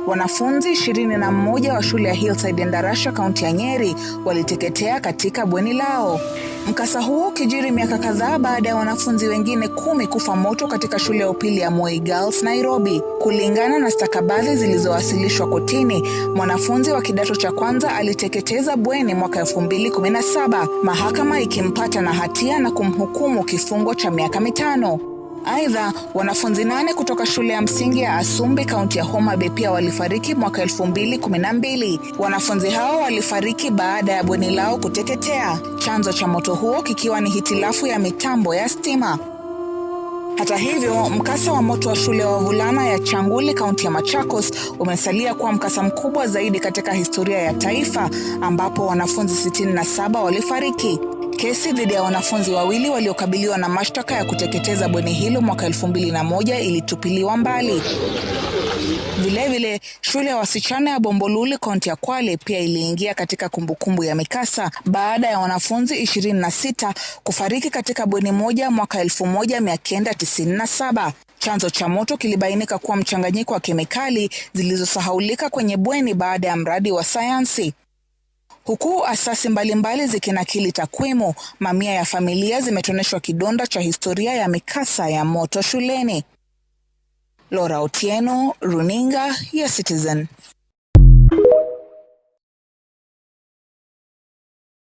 Wanafunzi 21 wa shule ya Hillside Endarasha kaunti ya Nyeri waliteketea katika bweni lao. Mkasa huo ukijiri miaka kadhaa baada ya wanafunzi wengine 10 kufa moto katika shule ya upili ya Moi Girls Nairobi. Kulingana na stakabadhi zilizowasilishwa kotini, mwanafunzi wa kidato cha kwanza aliteketeza bweni mwaka 2017, mahakama ikimpata na hatia na kumhukumu kifungo cha miaka 5. Aidha, wanafunzi 8 kutoka shule ya msingi ya Asumbi kaunti ya Homa Bay pia walifariki mwaka 2012. Wanafunzi hao walifariki baada ya bweni lao kuteketea, chanzo cha moto huo kikiwa ni hitilafu ya mitambo ya stima. Hata hivyo, mkasa wa moto wa shule ya wavulana ya Changuli kaunti ya Machakos umesalia kuwa mkasa mkubwa zaidi katika historia ya taifa, ambapo wanafunzi 67 walifariki. Kesi dhidi ya wanafunzi 2 waliokabiliwa na mashtaka ya kuteketeza bweni hilo mwaka 2001 ilitupiliwa mbali. Vilevile, shule ya wasichana ya Bombolulu kaunti ya Kwale pia iliingia katika kumbukumbu ya mikasa baada ya wanafunzi 26 kufariki katika bweni moja mwaka 1997. Chanzo cha moto kilibainika kuwa mchanganyiko wa kemikali zilizosahaulika kwenye bweni baada ya mradi wa sayansi. Huku asasi mbalimbali zikinakili takwimu, mamia ya familia zimetoneshwa kidonda cha historia ya mikasa ya moto shuleni. Laura Otieno, Runinga ya Citizen.